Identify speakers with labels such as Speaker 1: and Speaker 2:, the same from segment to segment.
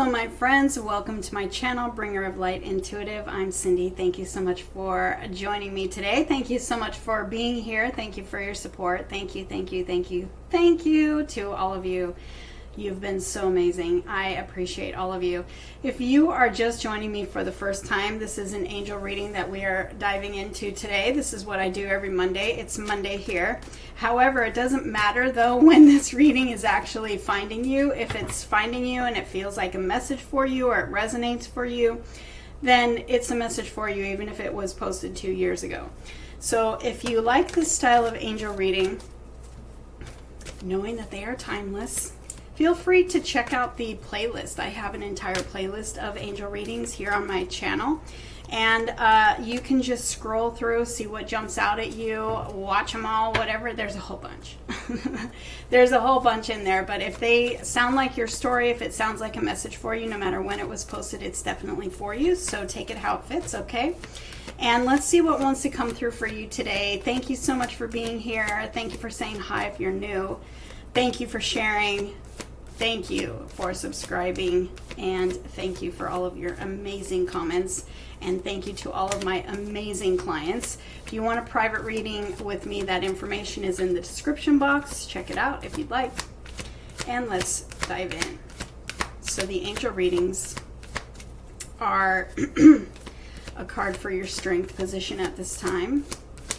Speaker 1: Hello my friends, welcome to my channel, Bringer of Light Intuitive. I'm Cindy. Thank you so much for joining me today. Thank you so much for being here. Thank you for your support. Thank you to all of you. You've been so amazing. I appreciate all of you. If you are just joining me for the first time, this is an angel reading that we are diving into today. This is what I do every Monday. It's Monday here. However, it doesn't matter though when this reading is actually finding you. If it's finding you and it feels like a message for you or it resonates for you, then it's a message for you even if it was posted 2 years ago. So if you like this style of angel reading, knowing that they are timeless, feel free to check out the playlist. I have an entire playlist of angel readings here on my channel. And you can just scroll through, see what jumps out at you, watch them all, whatever. There's a whole bunch. There's a whole bunch in there. But if they sound like your story, if it sounds like a message for you, no matter when it was posted, it's definitely for you. So take it how it fits, okay? And let's see what wants to come through for you today. Thank you so much for being here. Thank you for saying hi if you're new. Thank you for sharing. Thank you for subscribing, and thank you for all of your amazing comments, and thank you to all of my amazing clients. If you want a private reading with me, that information is in the description box. Check it out if you'd like, and let's dive in. So the angel readings are a card for your strength position at this time.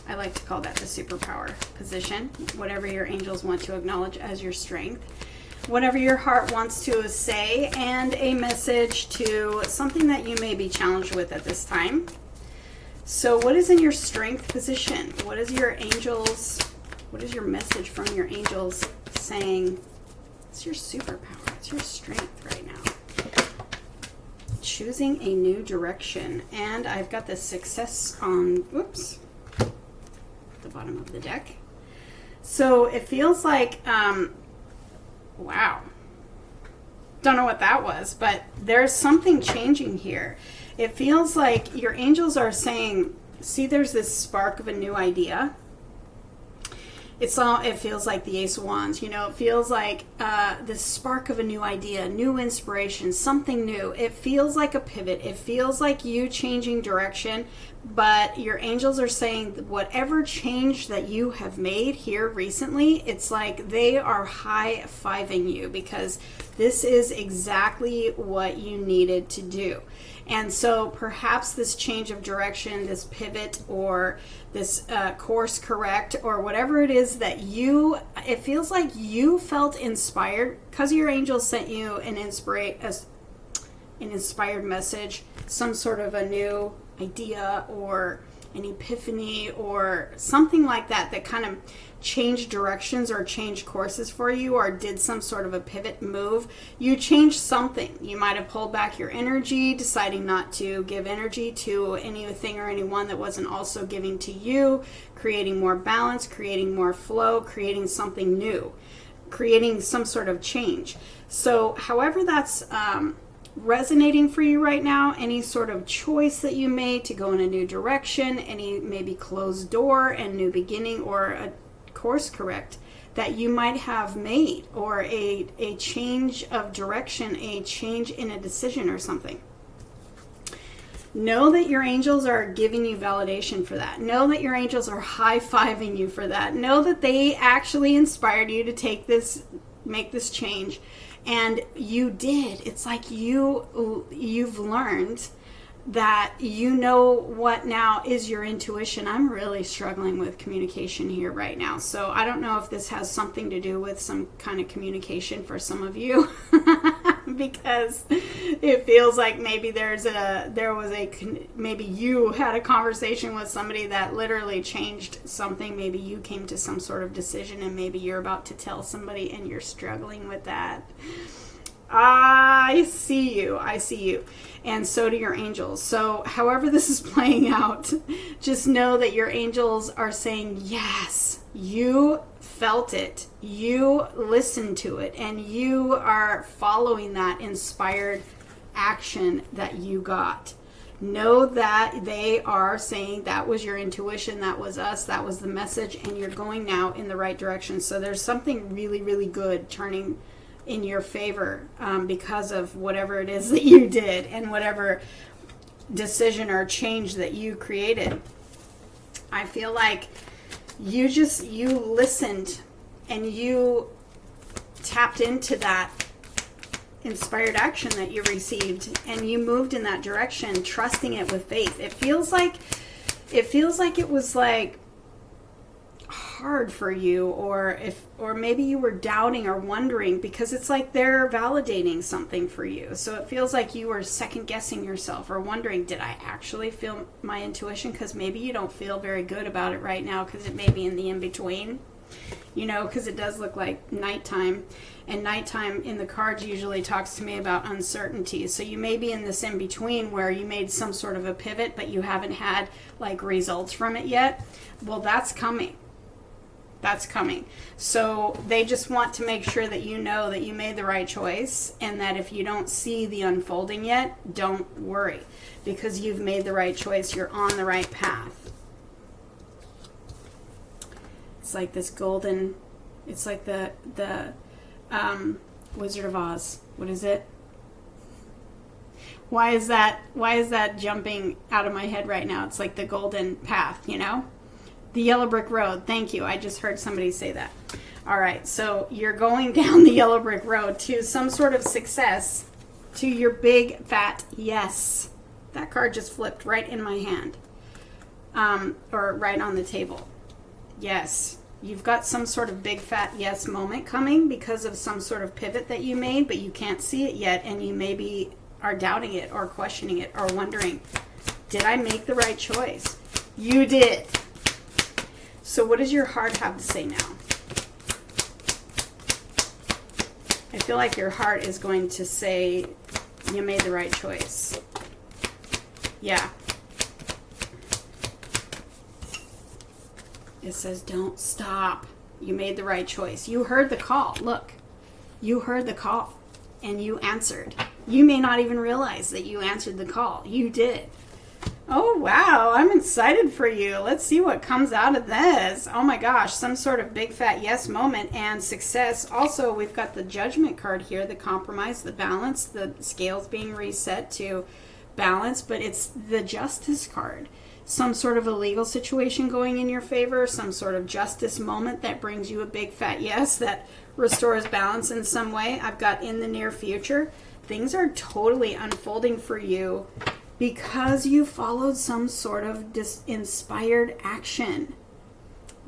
Speaker 1: I like to call that the superpower position, whatever your angels want to acknowledge as your strength. Whatever your heart wants to say, and a message to something that you may be challenged with at this time. So what is in your strength position? What is your angels, what is your message from your angels saying? It's your superpower, it's your strength right now. Choosing a new direction. And I've got the success on, whoops, the bottom of the deck. So it feels like, wow. Don't know what that was, but there's something changing here. It feels like your angels are saying, see, there's this spark of a new idea. It feels like the Ace of Wands, you know, it feels like this spark of a new idea, new inspiration, something new. It feels like a pivot. It feels like you changing direction, but your angels are saying whatever change that you have made here recently, it's like they are high-fiving you because this is exactly what you needed to do. And so perhaps this change of direction, this pivot, or this course correct, or whatever it is that it feels like you felt inspired because your angels sent you an inspired message, some sort of a new idea or an epiphany or something like that that kind of changed directions or changed courses for you or did some sort of a pivot move. You changed something. You might have pulled back your energy, deciding not to give energy to anything or anyone that wasn't also giving to you, creating more balance, creating more flow, creating something new, creating some sort of change. So however that's resonating for you right now, any sort of choice that you made to go in a new direction, any maybe closed door and new beginning, or a course correct that you might have made, or a change of direction, a change in a decision or something. Know that your angels are giving you validation for that. Know that your angels are high-fiving you for that. Know that they actually inspired you to make this change. And you did. It's like you've learned that you know what now is your intuition. I'm really struggling with communication here right now. So I don't know if this has something to do with some kind of communication for some of you because it feels like maybe maybe you had a conversation with somebody that literally changed something. Maybe you came to some sort of decision and maybe you're about to tell somebody and you're struggling with that. I see you. And so do your angels. So however this is playing out, just know that your angels are saying, yes, you felt it. You listened to it. And you are following that inspired action that you got. Know that they are saying that was your intuition, that was us, that was the message, and you're going now in the right direction. So there's something really, really good turning in your favor because of whatever it is that you did and whatever decision or change that you created. I feel like you listened and you tapped into that inspired action that you received, and you moved in that direction, trusting it with faith. It feels like it was like hard for you, or maybe you were doubting or wondering, because it's like they're validating something for you. So it feels like you were second guessing yourself or wondering, did I actually feel my intuition? Because maybe you don't feel very good about it right now, because it may be in the in-between, because it does look like nighttime, and nighttime in the cards usually talks to me about uncertainty. So you may be in this in-between where you made some sort of a pivot, but you haven't had like results from it yet. Well, that's coming. That's coming. So they just want to make sure that you know that you made the right choice, and that if you don't see the unfolding yet, don't worry, because you've made the right choice. You're on the right path. It's like this golden, it's like the Wizard of Oz. What is it? Why is that jumping out of my head right now? It's like the golden path, The yellow brick road. Thank you. I just heard somebody say that. All right. So you're going down the yellow brick road to some sort of success, to your big fat yes. That card just flipped right in my hand, or right on the table. Yes. You've got some sort of big fat yes moment coming because of some sort of pivot that you made, but you can't see it yet, and you maybe are doubting it or questioning it or wondering, did I make the right choice? You did. So what does your heart have to say now? I feel like your heart is going to say you made the right choice. Yeah. It says don't stop. You made the right choice. You heard the call. Look, you heard the call and you answered. You may not even realize that you answered the call. You did. Oh, wow. I'm excited for you. Let's see what comes out of this. Oh, my gosh. Some sort of big fat yes moment and success. Also, we've got the Judgment card here, the compromise, the balance, the scales being reset to balance, but it's the Justice card. Some sort of a legal situation going in your favor, some sort of justice moment that brings you a big fat yes that restores balance in some way. I've got in the near future. Things are totally unfolding for you because you followed some sort of inspired action.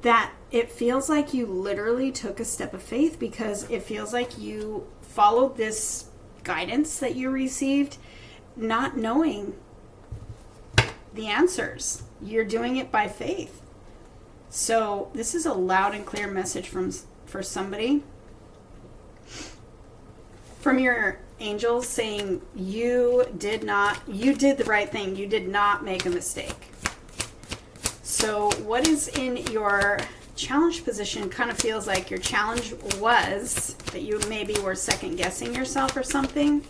Speaker 1: That it feels like you literally took a step of faith, because it feels like you followed this guidance that you received, not knowing the answers. You're doing it by faith. So this is a loud and clear message for somebody, from your angels, saying you did the right thing. You did not make a mistake. So what is in your challenge position? Kind of feels like your challenge was that you maybe were second guessing yourself or something.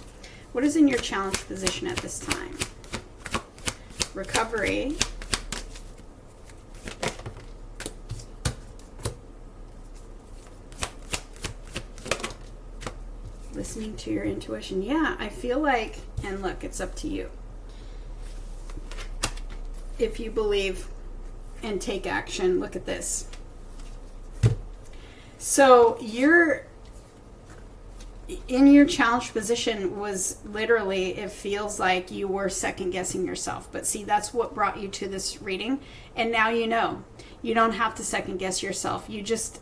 Speaker 1: What is in your challenge position at this time? Recovery. Listening to your intuition. Yeah, I feel like, and look, it's up to you. If you believe and take action, look at this. So you're in your challenge position was literally, it feels like you were second guessing yourself. But see, that's what brought you to this reading. And now you know. You don't have to second guess yourself. You just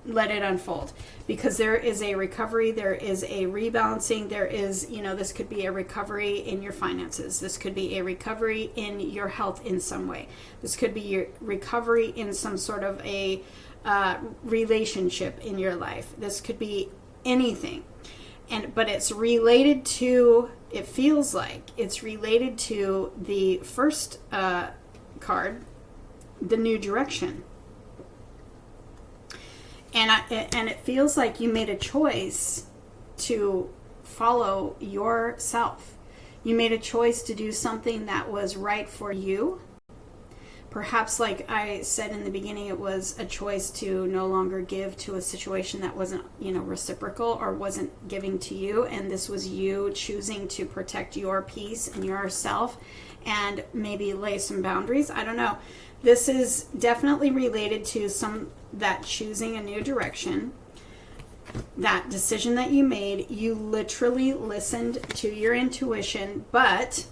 Speaker 1: let it unfold, because there is a recovery, there is a rebalancing, there is, this could be a recovery in your finances, this could be a recovery in your health in some way, this could be your recovery in some sort of a relationship in your life, this could be anything, but it's related to, it feels like it's related to the first card, the new direction. And it feels like you made a choice to follow yourself. You made a choice to do something that was right for you, Perhaps, like I said in the beginning, it was a choice to no longer give to a situation that wasn't, reciprocal or wasn't giving to you. And this was you choosing to protect your peace and yourself and maybe lay some boundaries. I don't know. This is definitely related to that choosing a new direction. That decision that you made, you literally listened to your intuition, but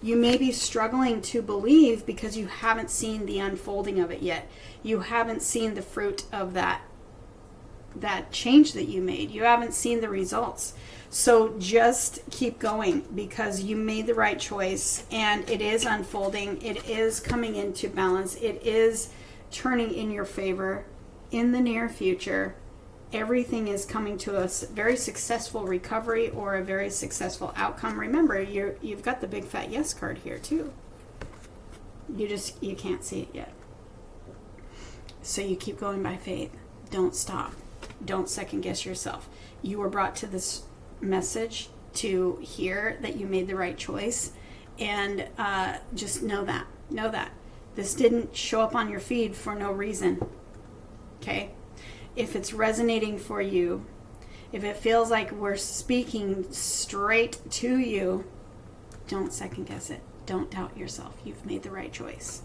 Speaker 1: you may be struggling to believe because you haven't seen the unfolding of it yet. You haven't seen the fruit of that change that you made. You haven't seen the results. So just keep going, because you made the right choice and it is unfolding. It is coming into balance. It is turning in your favor in the near future. Everything is coming to a very successful recovery or a very successful outcome. Remember, you've got the big fat yes card here too. You can't see it yet. So you keep going by faith. Don't stop. Don't second guess yourself. You were brought to this message to hear that you made the right choice, and just know that this didn't show up on your feed for no reason. Okay? If it's resonating for you, if it feels like we're speaking straight to you, don't second guess it. Don't doubt yourself. You've made the right choice.